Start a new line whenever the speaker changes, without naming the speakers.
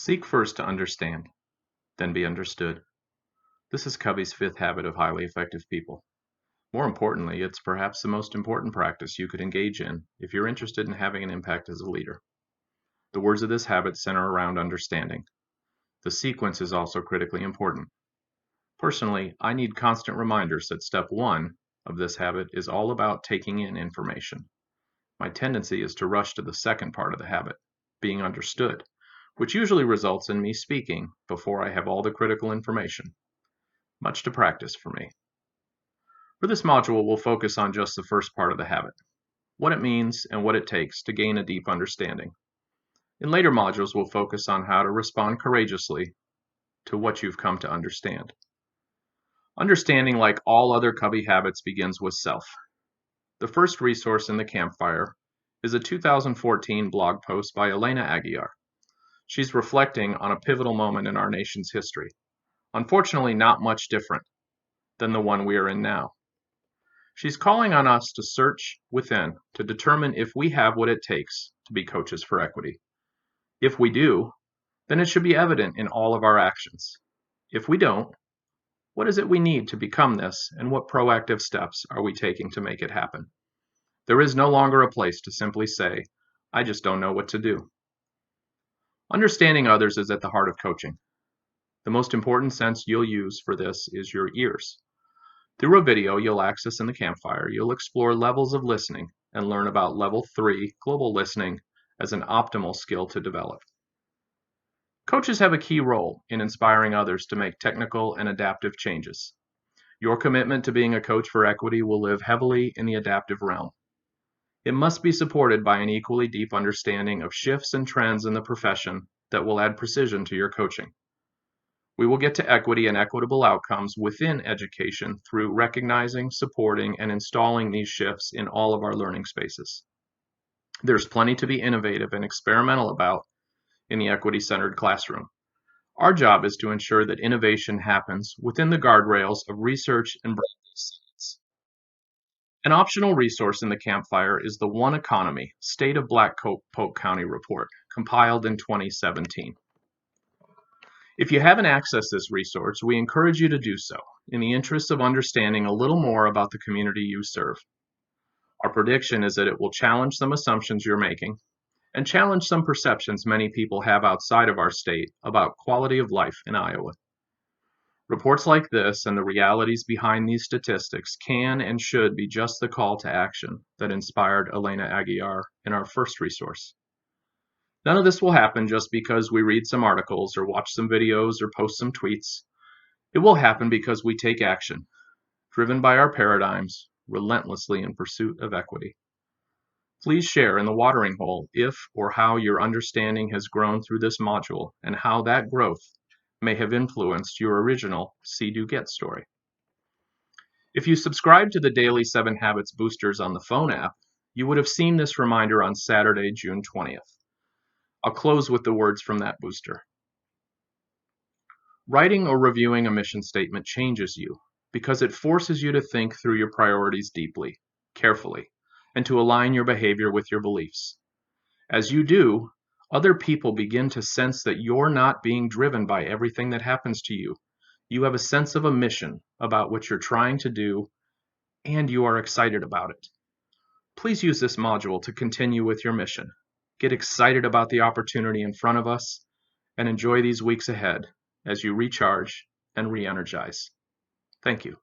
Seek first to understand, then be understood. This is Covey's fifth habit of highly effective people. More importantly, it's perhaps the most important practice you could engage in if you're interested in having an impact as a leader. The words of this habit center around understanding. The sequence is also critically important. Personally, I need constant reminders that step one of this habit is all about taking in information. My tendency is to rush to the second part of the habit, being understood, which usually results in me speaking before I have all the critical information. Much to practice for me. For this module, we'll focus on just the first part of the habit, what it means and what it takes to gain a deep understanding. In later modules, we'll focus on how to respond courageously to what you've come to understand. Understanding, like all other Covey habits, begins with self. The first resource in the campfire is a 2014 blog post by Elena Aguiar. She's reflecting on a pivotal moment in our nation's history, unfortunately not much different than the one we are in now. She's calling on us to search within to determine if we have what it takes to be coaches for equity. If we do, then it should be evident in all of our actions. If we don't, what is it we need to become this, and what proactive steps are we taking to make it happen? There is no longer a place to simply say, I just don't know what to do. Understanding others is at the heart of coaching. The most important sense you'll use for this is your ears. Through a video you'll access in the campfire, you'll explore levels of listening and learn about level 3, global listening, as an optimal skill to develop. Coaches have a key role in inspiring others to make technical and adaptive changes. Your commitment to being a coach for equity will live heavily in the adaptive realm. It must be supported by an equally deep understanding of shifts and trends in the profession that will add precision to your coaching. We will get to equity and equitable outcomes within education through recognizing, supporting, and installing these shifts in all of our learning spaces. There's plenty to be innovative and experimental about in the equity-centered classroom. Our job is to ensure that innovation happens within the guardrails of research and broad-based science. An optional resource in the campfire is the One Economy State of Black Polk County report, compiled in 2017. If you haven't accessed this resource, we encourage you to do so in the interest of understanding a little more about the community you serve. Our prediction is that it will challenge some assumptions you're making and challenge some perceptions many people have outside of our state about quality of life in Iowa. Reports like this and the realities behind these statistics can and should be just the call to action that inspired Elena Aguiar in our first resource. None of this will happen just because we read some articles or watch some videos or post some tweets. It will happen because we take action, driven by our paradigms, relentlessly in pursuit of equity. Please share in the watering hole if or how your understanding has grown through this module and how that growth may have influenced your original See Do Get story. If you subscribe to the daily 7 Habits boosters on the phone app, you would have seen this reminder on Saturday, June 20th. I'll close with the words from that booster. Writing or reviewing a mission statement changes you because it forces you to think through your priorities deeply, carefully, and to align your behavior with your beliefs. As you do, other people begin to sense that you're not being driven by everything that happens to you. You have a sense of a mission about what you're trying to do, and you are excited about it. Please use this module to continue with your mission. Get excited about the opportunity in front of us, and enjoy these weeks ahead as you recharge and re-energize. Thank you.